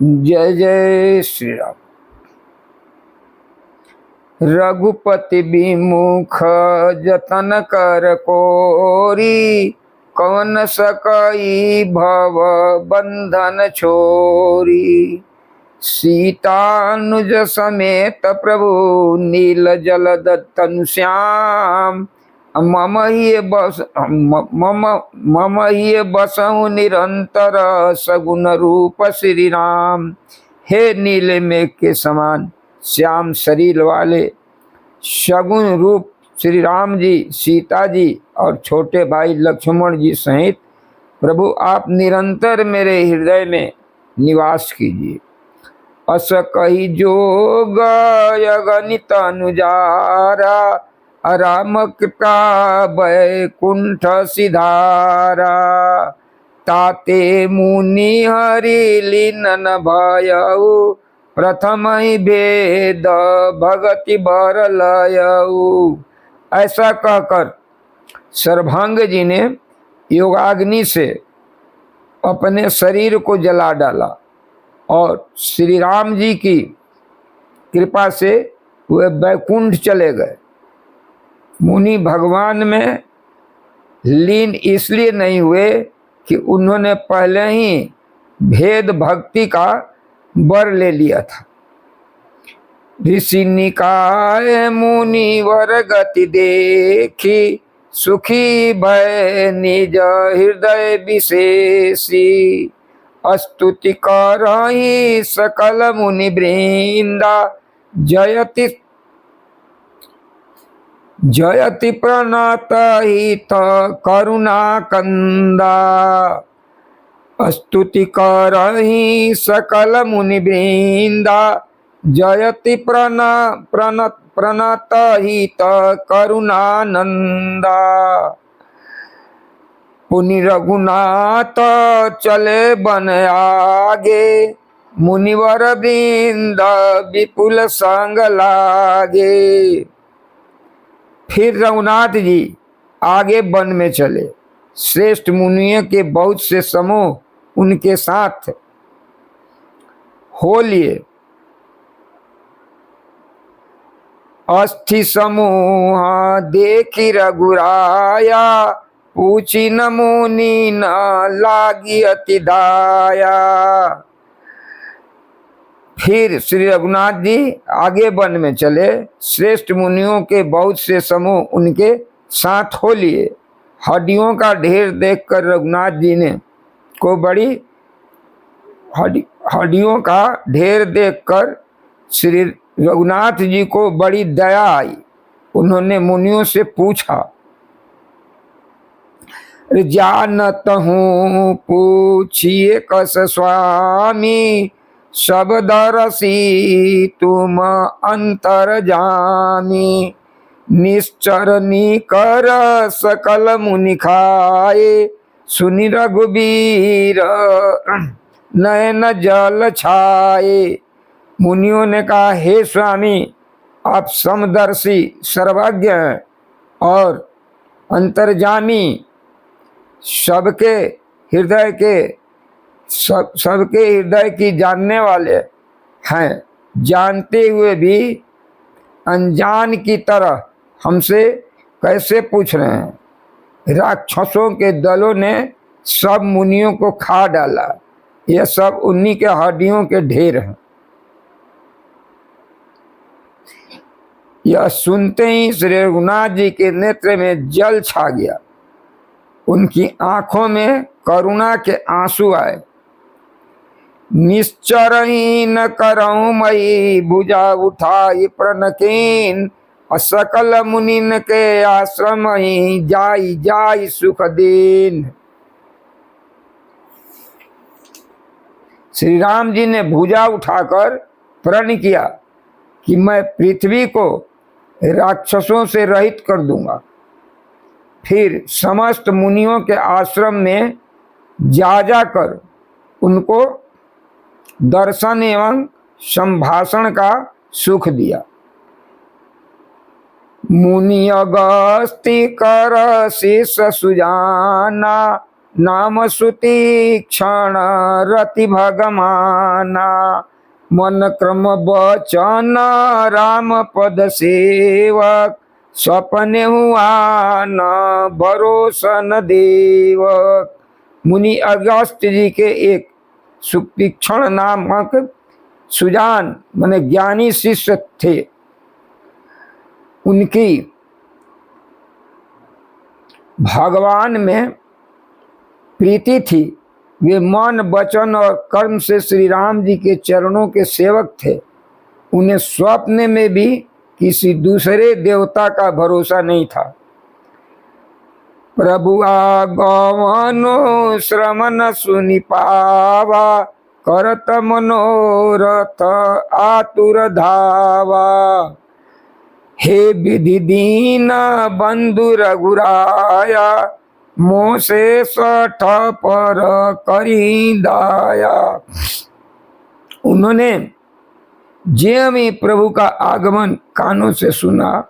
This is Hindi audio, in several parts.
जय जय श्री राम। रघुपति विमुख जतन कर कोरी, कवन सकई भव बंधन छोरी। सीतानुज समेत प्रभु नील जलद तनु श्याम, मम ही बसहु निरंतर सगुन रूप श्री राम। हे नीले मेघ के समान श्याम शरीर वाले सगुन रूप श्री राम जी, सीता जी और छोटे भाई लक्ष्मण जी सहित प्रभु आप निरंतर मेरे हृदय में निवास कीजिए। अस कही जोग गणित अनुजारा, राम कृपा बैकुंठ सिधारा। ताते मुनि हरि लीन भयउ, प्रथम ही भेद भगति बर लयउ। ऐसा कहकर सर्वांग जी ने योगाग्नि से अपने शरीर को जला डाला और श्री राम जी की कृपा से वे बैकुंठ चले गए। मुनि भगवान में लीन इसलिए नहीं हुए कि उन्होंने पहले ही भेद भक्ति का वर ले लिया था। ऋषि निकाय मुनि वर गति देखी, सुखी भय निज हृदय विशेषी। स्तुति करहि सकल मुनि वृंदा, जयति जयति प्रणत हित करुणा कंदा। स्तुति करहि सकल मुनि वृंदा, जयति प्रणत हित करुणानंदा। पुनि रघुनाथ चले बन आगे, मुनिवर वृंद विपुल संग लागे। फिर रघुनाथ जी आगे वन में चले। श्रेष्ठ मुनियों के बहुत से समूह उनके साथ हो लिए। अस्थि समूह देखी रघुराया, पूछी न मुनि न लागी अति दाया। फिर श्री रघुनाथ जी आगे वन में चले। श्रेष्ठ मुनियों के बहुत से समूह उनके साथ हो लिए। हड्डियों का ढेर देखकर रघुनाथ जी ने को बड़ी हड्डियों का ढेर देखकर श्री रघुनाथ जी को बड़ी दया आई। उन्होंने मुनियों से पूछा, जानत हूँ पूछिए कस स्वामी, सब दरसी तुम अंतर जामी। निश्चर निकर सकल मुनि खाए, सुनि रघुबीर नयन जल छाए। मुनियों ने कहा, हे स्वामी, आप समदर्शी सर्वज्ञ हैं और अंतर्जामी, सबके हृदय की जानने वाले हैं। जानते हुए भी अनजान की तरह हमसे कैसे पूछ रहे हैं। राक्षसों के दलों ने सब मुनियों को खा डाला। यह सब उन्हीं के हड्डियों के ढेर हैं। यह सुनते ही श्री रघुनाथ जी के नेत्र में जल छा गया। उनकी आंखों में करुणा के आंसू आए। निश्चर ही न करऊं मई, भुजा उठाई प्रणकीन। सकल मुनिन के आश्रम ही जाई जाई सुख दीन। श्री राम जी ने भुजा उठाकर प्रण किया कि मैं पृथ्वी को राक्षसों से रहित कर दूंगा। फिर समस्त मुनियों के आश्रम में जा जाकर उनको दर्शन एवं संभाषण का सुख दिया। मुनि अगस्ती कर शीस सुजाना, नाम सुति क्षण रति भगमाना, मन क्रम बचन राम पद सेवक, सपने हुआ न भरोसा न देवक। मुनि अगस्त्य जी के एक सुतीक्षण नामक सुजान माने ज्ञानी शिष्य थे। उनकी भगवान में प्रीति थी। वे मन वचन और कर्म से श्री राम जी के चरणों के सेवक थे। उन्हें स्वप्न में भी किसी दूसरे देवता का भरोसा नहीं था। प्रभु आगमनो श्रमण सुनि पावा, करत मनोरथ आतुर धावा। हे विधि दीन बंधु रघुराया, मोह से सठ पर करी दाया। उन्होंने ज्यों ही प्रभु का आगमन कानों से सुना,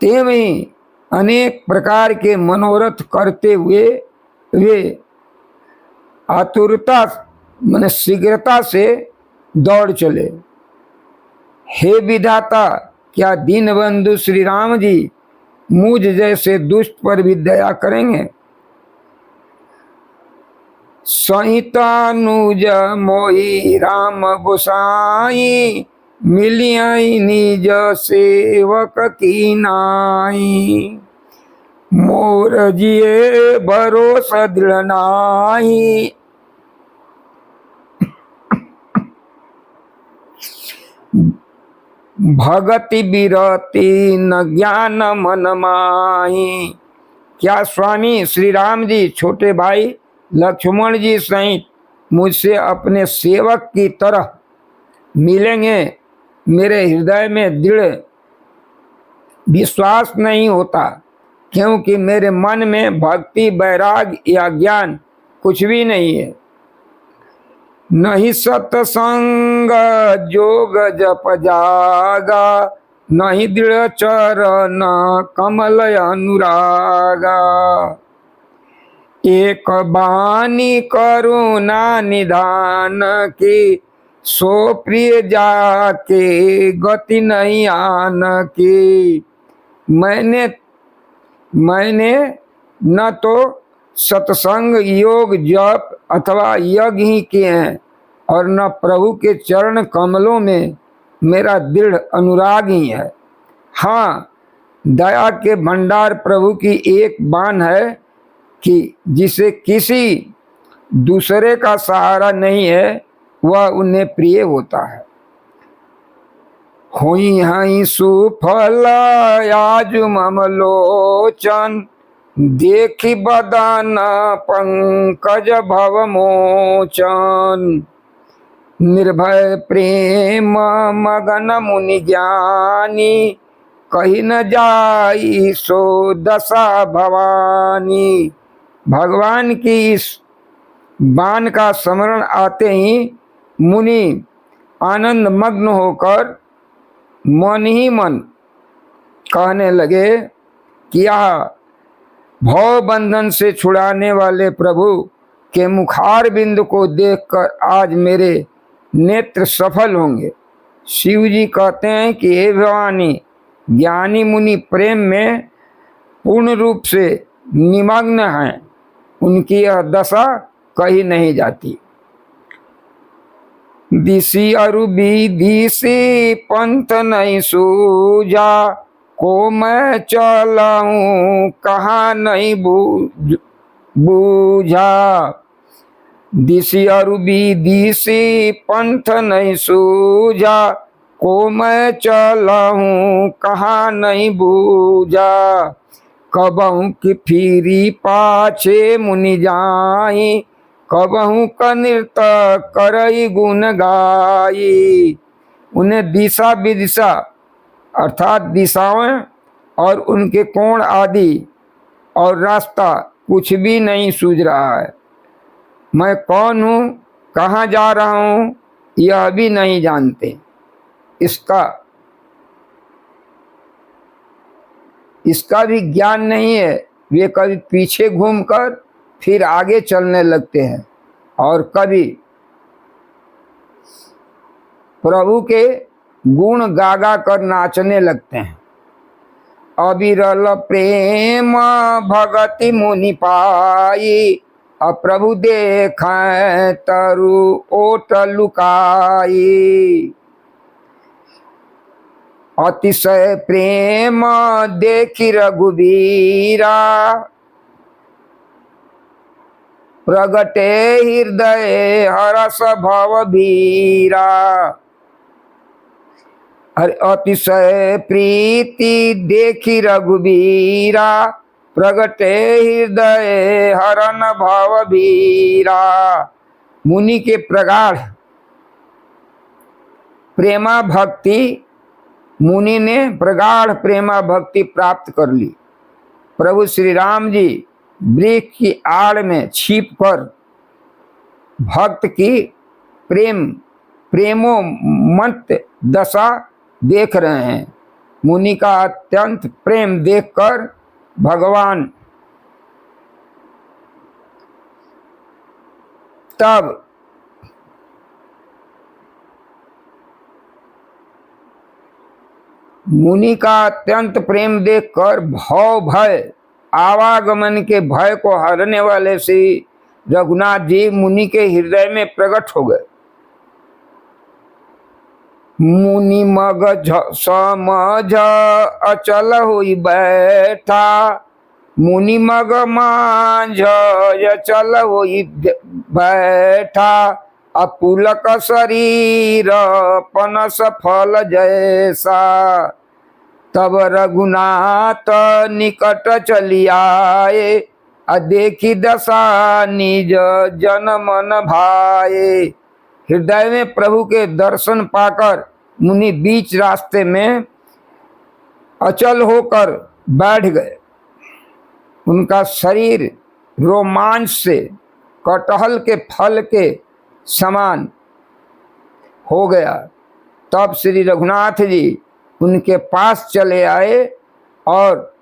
त्यों ही अनेक प्रकार के मनोरथ करते हुए वे आतुरता माने शीघ्रता से दौड़ चले। हे विधाता, क्या दीनबंधु श्री राम जी मुझ जैसे दुष्ट पर भी दया करेंगे। संहितानुज मोहि राम गोसाई, मिलियाई निज सेवक की नाई। मोर जिये भरोसा दृढ़ नाई, भगति बिरति न ज्ञान मन माही। क्या स्वामी श्री राम जी छोटे भाई लक्ष्मण जी सहित मुझसे अपने सेवक की तरह मिलेंगे। मेरे हृदय में दृढ़ विश्वास नहीं होता, क्योंकि मेरे मन में भक्ति वैराग या ज्ञान कुछ भी नहीं है। नहीं सत्संग जोग जप जागा, नहीं दृढ़ चरण कमल अनुरागा। एक बानी करुणा निधान की, सो प्रिय जाके गति नहीं आन की। मैंने न तो सत्संग योग जप अथवा यज्ञ ही किए हैं, और न प्रभु के चरण कमलों में मेरा दृढ़ अनुराग ही है। हाँ, दया के भंडार प्रभु की एक बान है कि जिसे किसी दूसरे का सहारा नहीं है, वह उन्हें प्रिय होता है। होई हई सुफल आज मम लोचन, देखी बदन पंकज भव मोचन। निर्भय प्रेम मगन मुनि ज्ञानी, कही न जाई सो दशा भवानी। भगवान की इस बाण का स्मरण आते ही मुनि आनंद मग्न होकर मन ही मन कहने लगे कि यह भव बंधन से छुड़ाने वाले प्रभु के मुखार बिंदु को देखकर आज मेरे नेत्र सफल होंगे। शिव जी कहते हैं कि हे भवानी, ज्ञानी मुनि प्रेम में पूर्ण रूप से निमग्न हैं, उनकी यह दशा कही नहीं जाती। दिशी अरु विधि से पंथ नहीं सूझा, को मैं चलाऊं कहाँ नहीं बूझा। दिशी अरु विधि से पंथ नहीं सूझा, को मैं चलाऊं कहाँ नहीं बूझा। कबहू की फिरी पाछे मुनि जाई, कबहू का नृत्य करई गुण गाई। उन्हें दिशा विदिशा अर्थात दिशाएं और उनके कोण आदि और रास्ता कुछ भी नहीं सूझ रहा है। मैं कौन हूँ, कहाँ जा रहा हूँ, यह भी नहीं जानते। इसका भी ज्ञान नहीं है। वे कभी पीछे घूमकर फिर आगे चलने लगते हैं और कभी प्रभु के गुण गा गा कर नाचने लगते हैं। अविरल प्रेम भगति मुनि पाई, प्रभु देख तरु ओट लुकाई। अतिशय प्रेम देखी रघुबीरा, प्रगटे हृदय हरस भव भीरा। अतिशय प्रीति देखी रघुबीरा, प्रगटे हृदय हरन भव भीरा। मुनि के प्रगाढ़ प्रेमा भक्ति, मुनि ने प्रगाढ़ प्रेमा भक्ति प्राप्त कर ली। प्रभु श्री राम जी वृक्ष की आड़ में छिप कर भक्त की प्रेमोन्मत्त दशा देख रहे हैं। मुनि का अत्यंत प्रेम देखकर भगवान तब मुनि का अत्यंत प्रेम देखकर भव भय, आवागमन के भय को हरने वाले श्री रघुनाथ जी मुनि के हृदय में प्रकट हो गए। मुनि मग समझ अचल हुई बैठा, मुनि मग मांझ अचल हुई बैठा। अपुलक शरीर पनस फल जैसा, तब रघुनाथ निकट चली आए। देखी दशा निज जन मन भाए। हृदय में प्रभु के दर्शन पाकर मुनि बीच रास्ते में अचल होकर बैठ गए। उनका शरीर रोमांच से कटहल के फल के समान हो गया। तब श्री रघुनाथ जी उनके पास चले आए और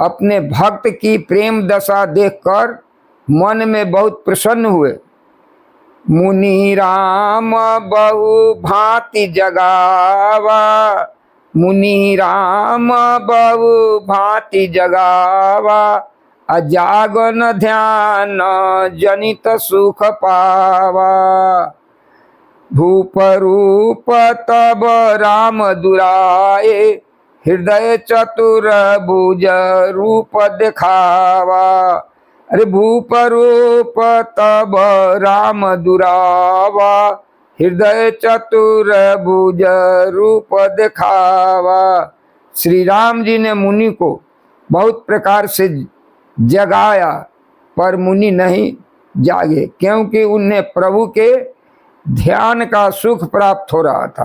अपने भक्त की प्रेम दशा देखकर मन में बहुत प्रसन्न हुए। मुनि राम बहु भांति जगावा, मुनि राम बहु भांति जगावा। अजागन ध्यान जनित सुख पावा। भूप रूप तब राम दुराए, हृदय चतुर भुज रूप दिखावा। अरे भूप रूप तब राम दुरावा, हृदय चतुर भुज रूप दिखावा। श्री राम जी ने मुनि को बहुत प्रकार से जगाया, पर मुनि नहीं जागे, क्योंकि उन्हें प्रभु के ध्यान का सुख प्राप्त हो रहा था।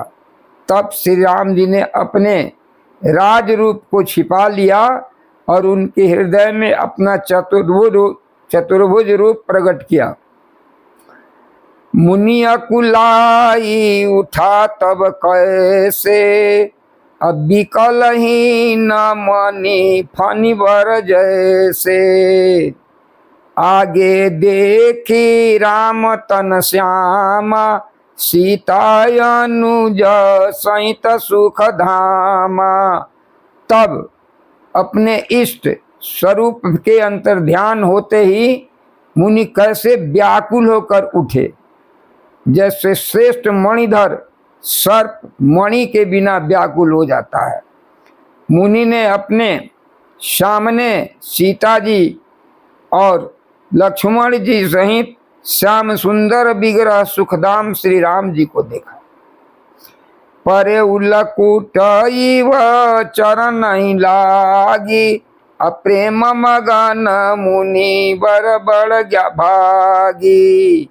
तब श्री राम जी ने अपने राज रूप को छिपा लिया और उनके हृदय में अपना चतुर्भुज रूप प्रकट किया। मुनि अकुलाई उठा तब कैसे, अब विकल ही न मनी फनी बर जैसे। आगे देखी राम तन श्यामा, सीता अनुज सहित सुख धामा। तब अपने इष्ट स्वरूप के अंतर ध्यान होते ही मुनि कैसे व्याकुल होकर उठे, जैसे श्रेष्ठ मणिधर सर्प मणि के बिना व्याकुल हो जाता है। मुनि ने अपने सामने सीता जी और लक्ष्मण जी सहित श्याम सुंदर विग्रह सुखधाम श्री राम जी को देखा। परे उलकुट इव चरण लागी, अप्रेम मगन मुनि बर बड़ भागी।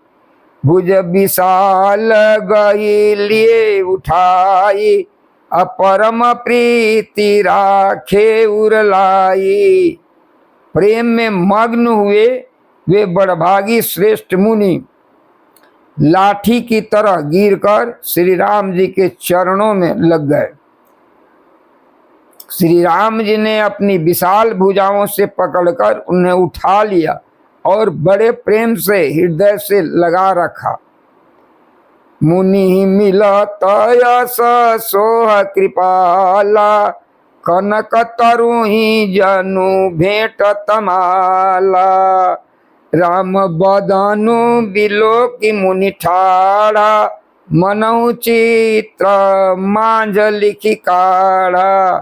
भुज विशाल गई लिए उठाई, अपरम प्रीति राखे उरलाई। प्रेम में मग्न हुए वे बड़भागी श्रेष्ठ मुनि लाठी की तरह गिरकर श्री राम जी के चरणों में लग गए। श्री राम जी ने अपनी विशाल भुजाओं से पकड़कर उन्हें उठा लिया और बड़े प्रेम से हृदय से लगा रखा। मुनि मिलत यस सोह कृपाला, कनक तरुही जनु भेंट तमाला। राम बदनु बिलो की मुनि ठाड़ा, मनऊ चित्र मांझ लिखी काढ़ा।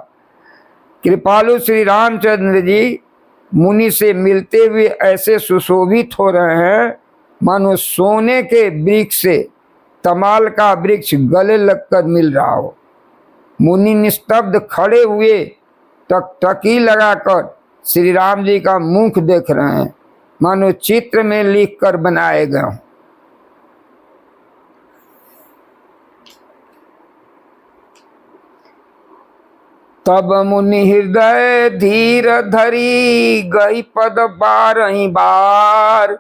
कृपालु श्री रामचंद्र जी मुनि से मिलते हुए ऐसे सुशोभित हो रहे हैं मानो सोने के वृक्ष से तमाल का वृक्ष गले लगकर मिल रहा हो। मुनि निस्तब्ध खड़े हुए टकटकी लगाकर श्री राम जी का मुख देख रहे हैं, मानो चित्र में लिखकर बनाए गए हों। तब मुनि हृदय धीर धरी, गई पद बारही बार।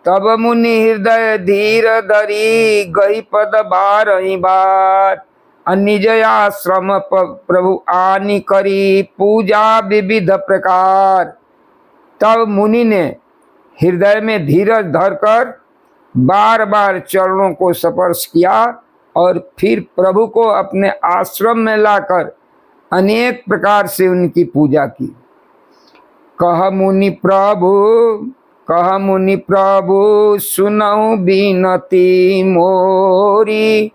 तब मुनि हृदय धीर धरी, गई पद बारही बार। निज आश्रम प्रभु आनी करी, पूजा विविध प्रकार। तब मुनि ने हृदय में धीरज धरकर बार बार चरणों को स्पर्श किया और फिर प्रभु को अपने आश्रम में लाकर अनेक प्रकार से उनकी पूजा की। कह मुनि प्रभु सुनऊ बिनती मोरी।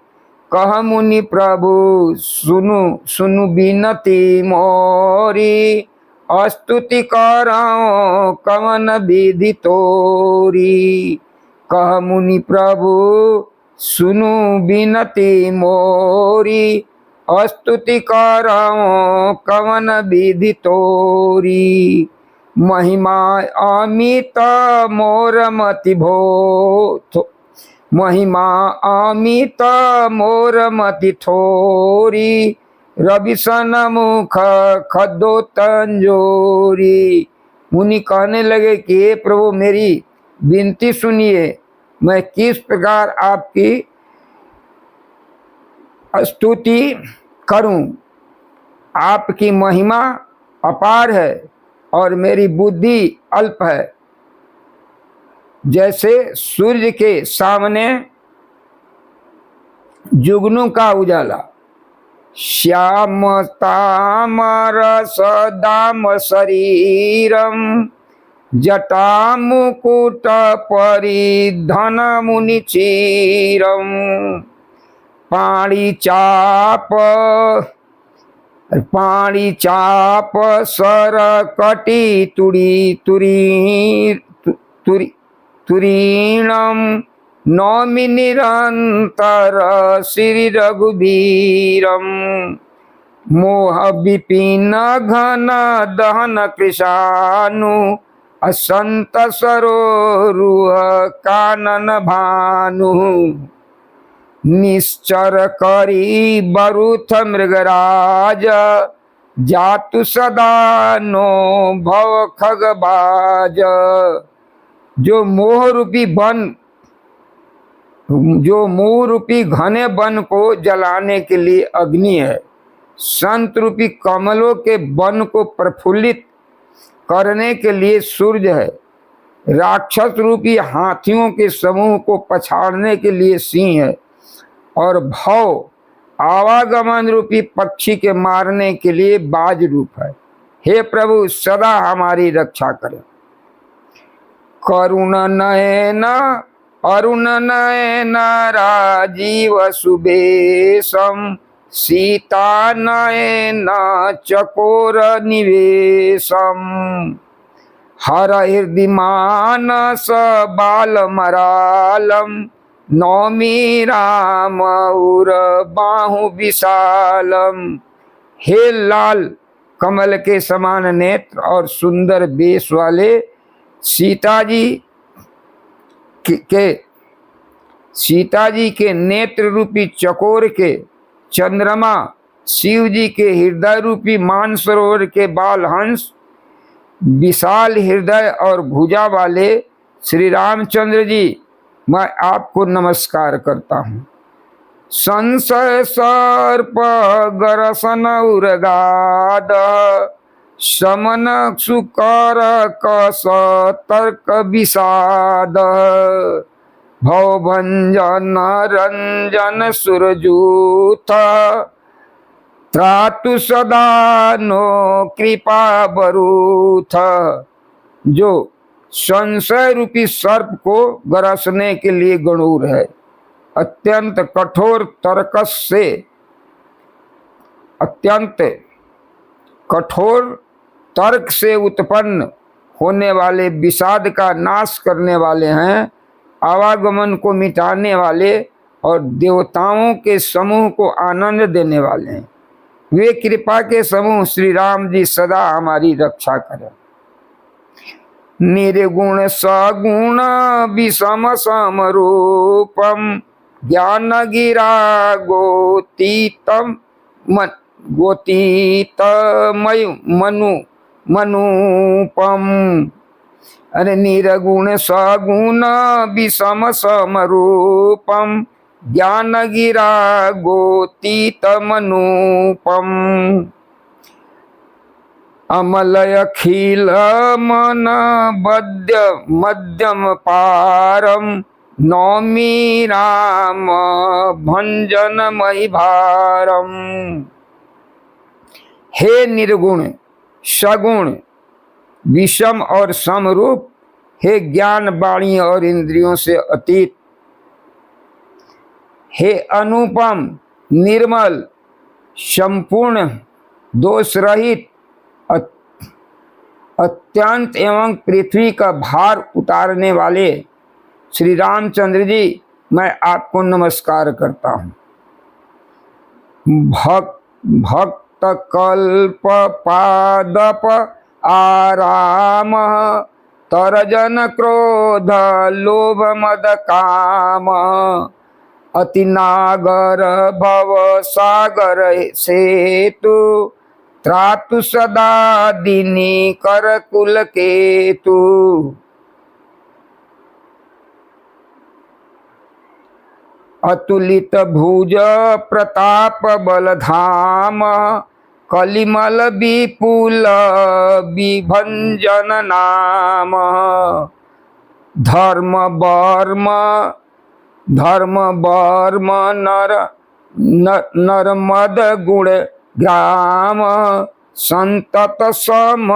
कह मुनि प्रभु सुनु बिनती मोरी। स्तुति कराओ कवन विधि तोरी। कह मुनि प्रभु सुनु बिनती मोरी। स्तुति कराओ कवन विधि तोरी। महिमा अमित मोर मति भो। महिमा अमित मोर मति थोरी। रवि सन मुख खदो तंजोरी। मुनि कहने लगे कि हे प्रभु मेरी विनती सुनिए, मैं किस प्रकार आपकी स्तुति करूं। आपकी महिमा अपार है और मेरी बुद्धि अल्प है। जैसे सूर्य के सामने जुगनू का उजाला। श्याम तामर सदाम शरीरम, जटा मुकुट परिधन मुनि चीरम। पाणी चाप सर कटी तुरीणम। नौमि निरंतर श्री रघुबीरम। मोह विपिन घन दहन कृशानु, असंत सरोरुह कानन भानु। निश्चर करी बरुथ मृगराज, जातु सदा नो भव खगबाज। जो मोह रूपी घने वन को जलाने के लिए अग्नि है, संत रूपी कमलों के वन को प्रफुल्लित करने के लिए सूर्य है, राक्षस रूपी हाथियों के समूह को पछाड़ने के लिए सिंह है, और भव आवागमन रूपी पक्षी के मारने के लिए बाज रूप है। हे प्रभु सदा हमारी रक्षा करें। करुण नयन अरुण नयन राजीव सुबेशम, सीता नयन चकोर निवेशम। हर हृदय मानस बाल मरालम, नौमी राम उर बाहु विशालम। हे लाल कमल के समान नेत्र और सुंदर बेश वाले सीता जी के नेत्र रूपी चकोर के चंद्रमा, शिव जी के हृदय रूपी मानसरोवर के बाल हंस, विशाल हृदय और भुजा वाले श्री रामचंद्र जी, मैं आपको नमस्कार करता हूँ। संशय सर्प गरसन उर्गाद समन सुकर कस तर्क विषाद भवभंजन रंजन सुरजूथ त्रातु सदा नो कृपा बरूथ। जो संशय रूपी सर्प को गरसने के लिए गणूर है, अत्यंत कठोर तर्कस से, अत्यंत कठोर तर्क से उत्पन्न होने वाले विषाद का नाश करने वाले हैं, आवागमन को मिटाने वाले और देवताओं के समूह को आनंद देने वाले हैं। वे कृपा के समूह श्री राम जी सदा हमारी रक्षा करें। निर्गुण सगुण विषम समरूपम ज्ञान गिरा गोतीतम गोतीतमय मनुपम। अरे निर्गुण सगुण विषम समरूपम ज्ञान गिरा गोतीतमनुपम। अमलय अखिल मन बद्य मध्यम पारम नौमी राम भंजन मई भारम। हे निर्गुण सगुण विषम और समरूप, हे ज्ञान वाणी और इंद्रियों से अतीत, हे अनुपम निर्मल संपूर्ण दोष रहित अत्यंत एवं पृथ्वी का भार उतारने वाले श्री रामचंद्र जी, मैं आपको नमस्कार करता हूँ। भक्त कल्प पादप आराम तरजन क्रोध लोभ मद काम। अति नागर भव सागर सेतु त्रातु सदा दीनी कर कुल केतु। अतुलित भुज प्रताप बलधाम कलिमल विपुल विभंजन नाम। धर्म वर्म नरमद गुण ग्राम संतत सम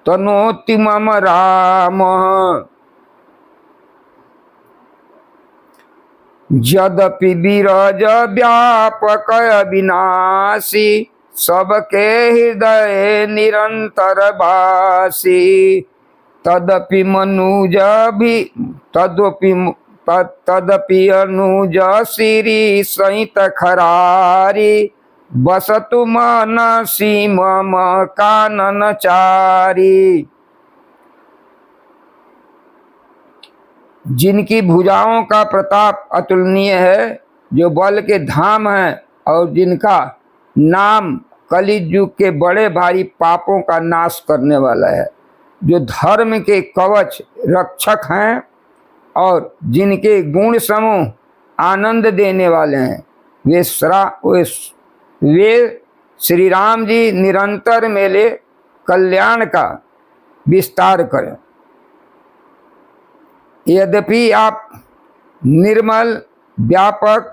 तनोति मम राम। यद्यपि विरज व्यापक अविनाशी सबके हृदय निरंतर वासी। तदपि मनुज भी तदपि अनुज श्री सहित खरारी बसतु मन मम कानन चारी। जिनकी भुजाओं का प्रताप अतुलनीय है, जो बल के धाम है और जिनका नाम कलियुग के बड़े भारी पापों का नाश करने वाला है, जो धर्म के कवच रक्षक हैं और जिनके गुण समूह आनंद देने वाले हैं, वे श्री राम जी निरंतर मेरे कल्याण का विस्तार करें। यद्यपि आप निर्मल व्यापक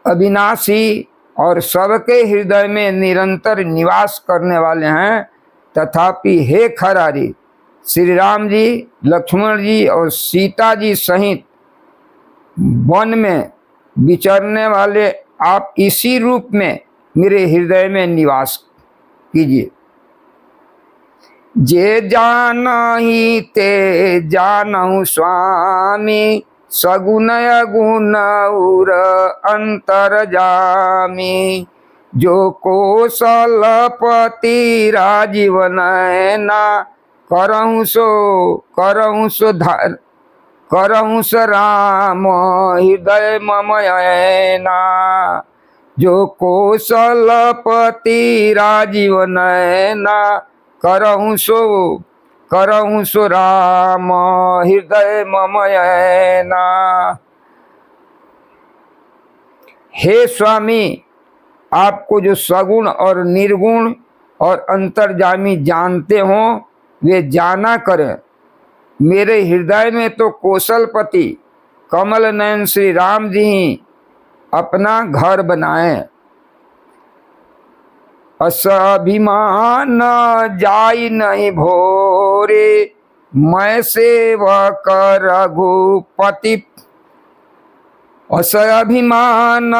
अविनाशी और सबके हृदय में निरंतर निवास करने वाले हैं, तथापि हे खरारी श्री राम जी, लक्ष्मण जी और सीता जी सहित वन में विचरने वाले आप इसी रूप में मेरे हृदय में निवास कीजिए। जे जानहि ते जानहु स्वामी सगुण गुण उर अंतर जामी। जो कौशलपति राजीव नयना करहु सो राम हृदय मम ऐना। जो कौशलपति राजीव नयना करहु करहूँ सो राम हृदय ममयना। हे स्वामी, आपको जो सगुण और निर्गुण और अंतर्जामी जानते हो वे जाना करें। मेरे हृदय में तो कौशलपति कमल नयन श्री राम जी ही अपना घर बनाए। असभिमान जाई नहीं भोरे, मैं सेवक रघुपति। असभिमान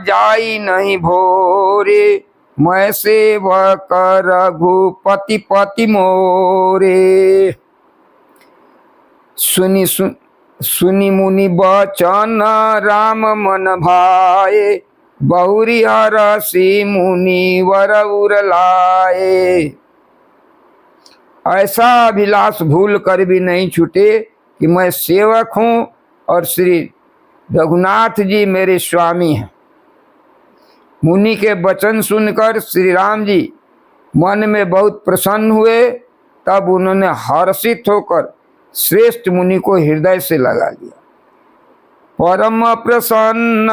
जाई नहीं भोरे, मैं सेवक रघुपति पति मोरे। सुनी मुनि बचन राम मन भाए, बहुरी हरसी मुनि वर उर लाए। ऐसा अभिलाष भूल कर भी नहीं छूटे कि मैं सेवक हूँ और श्री रघुनाथ जी मेरे स्वामी हैं। मुनि के वचन सुनकर श्री राम जी मन में बहुत प्रसन्न हुए। तब उन्होंने हर्षित होकर श्रेष्ठ मुनि को हृदय से लगा लिया। परम प्रसन्न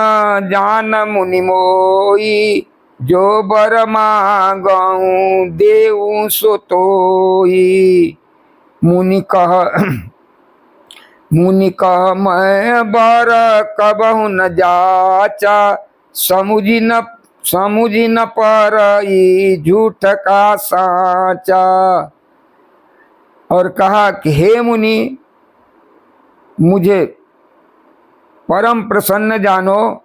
जान मुनि मोई, जो बर मांगऊं देऊं सो तोई। मुनि कह मैं बर कबहु न जाचा, समुझी न परई झूठ का साचा। और कहा कि हे मुनि, मुझे परम प्रसन्न जानो,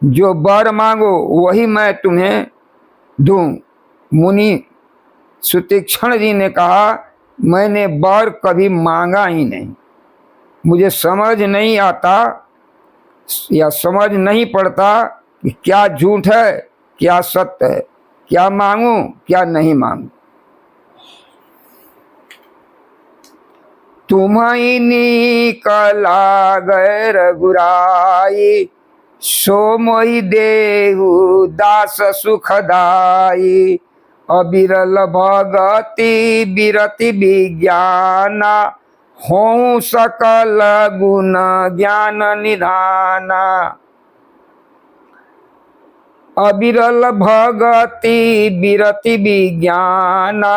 जो वर मांगो वही मैं तुम्हें दूं। मुनि सुतीक्षण जी ने कहा, मैंने वर कभी मांगा ही नहीं, मुझे समझ नहीं आता या समझ नहीं पड़ता कि क्या झूठ है क्या सत्य है, क्या मांगूं क्या नहीं मांगूं। तुम्हें निकला गए रघुराई, सो मोहि देहु दास सुखदाई। अबिरल भगति बिरति विज्ञाना, हों सकल गुण ज्ञान निधाना। अबिरल भगति बिरति विज्ञाना,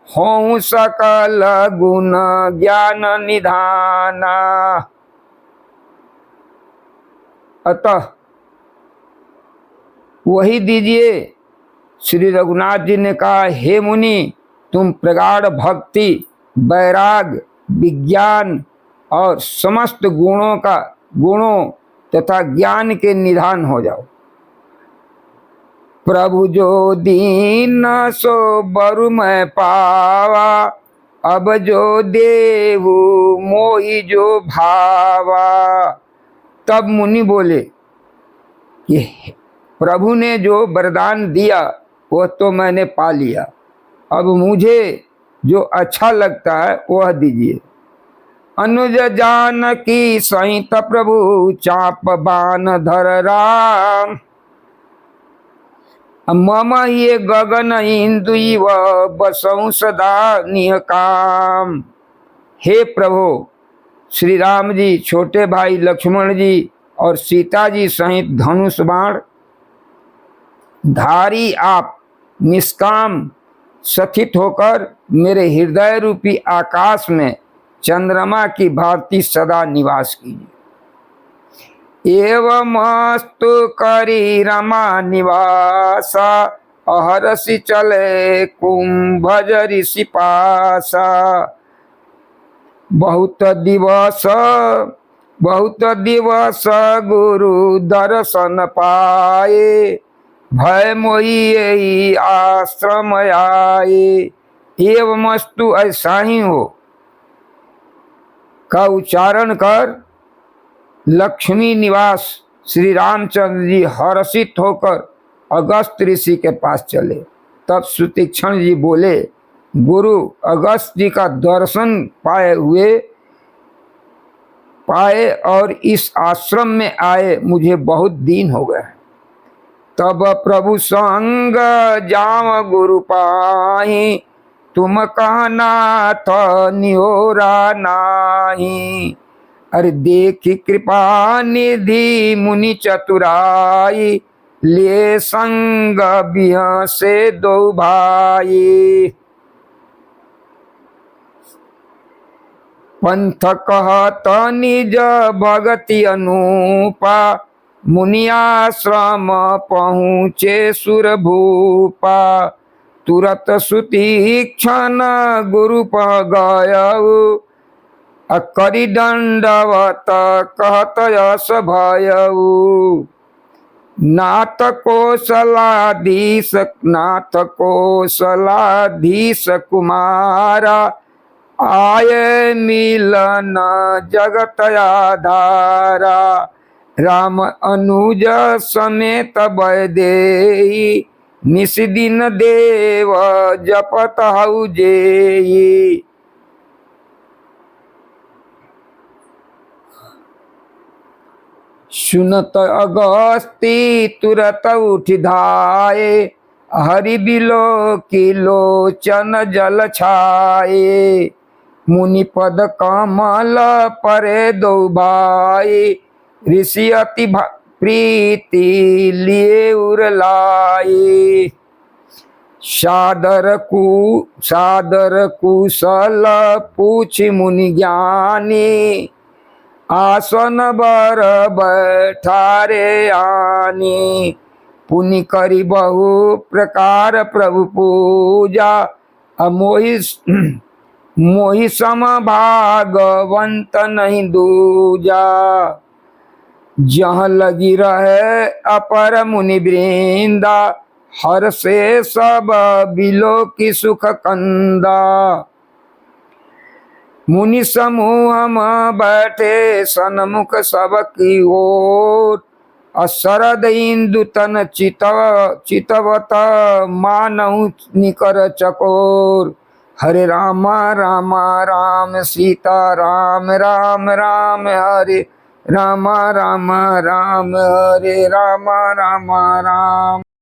हों सकल गुण ज्ञान निधाना। अतः वही दीजिए। श्री रघुनाथ जी ने कहा, हे मुनि, तुम प्रगाढ़ भक्ति, वैराग, विज्ञान और समस्त गुणों तथा ज्ञान के निधान हो जाओ। प्रभु जो दीन सो बरु मैं पावा, अब जो देहु मोहि जो भावा। तब मुनि बोले कि प्रभु ने जो वरदान दिया वह तो मैंने पा लिया, अब मुझे जो अच्छा लगता है वह दीजिए। अनुज जानकी सहित प्रभु चाप बान धर राम, मम ये गगन इंदुइव बसऊं सदा निह काम। हे प्रभु, श्री राम जी, छोटे भाई लक्ष्मण जी और सीता जी सहित धनुष बाण धारी आप निष्काम सथित होकर मेरे हृदय रूपी आकाश में चंद्रमा की भांति सदा निवास कीजिए। एवमस्तु करी रमा निवासा, अहरसि चले कुंभज ऋषि पासा। बहुत दिवस गुरु दर्शन पाए, भय मोहि यही आश्रम आए। एवमस्तु ऐसा ही हो का उच्चारण कर लक्ष्मी निवास श्री रामचंद्र जी हर्षित होकर अगस्त ऋषि के पास चले। तब सुतीक्षण जी बोले, गुरु अगस्त जी का दर्शन पाए और इस आश्रम में आए मुझे बहुत दिन हो गए। तब प्रभु संग जाम गुरु पाही, तुम कहनाथ निहोरा नाही। अरे देखी कृपा निधि मुनि चतुराई, लिए संग बिह से दो भाई। पंथ कहत निज भगति अनुपा, मुनियाश्रम पहुँचे सुर भूपा। तुरत सुतीक्षण गुरु पह गयऊ, करि दंडवत कहत यश भयऊ। नाथ कोसलाधीश कुमारा, आये मिलन जगत आधारा। राम अनुज समेत वैदेही, निस दिन देव जपत हऊ जेई। सुनत अगस्ती तुरत उठ धाये, हरि बिलो की लोचन जल छाये। मुनि पद कमल परे दो भाई, ऋषि अति प्रीति लिए उरलाई। सादर कुशल पूछ मुनि ज्ञानी, आसन बर बैठारे आनी। पुनि करी बहु प्रकार प्रभु पूजा, मोहि सम भागवंत नहीं दूजा। जहाँ लगी रहे अपर मुनि वृंदा, हर से सब बिलो की सुख कंदा। मुनि समूह में बैठे सन्मुख सबकी ओर, अशरद इंदु तन चितवत मानऊ निकर चकोर। हरे राम राम राम सीता राम राम राम हरे राम राम राम हरे राम राम राम।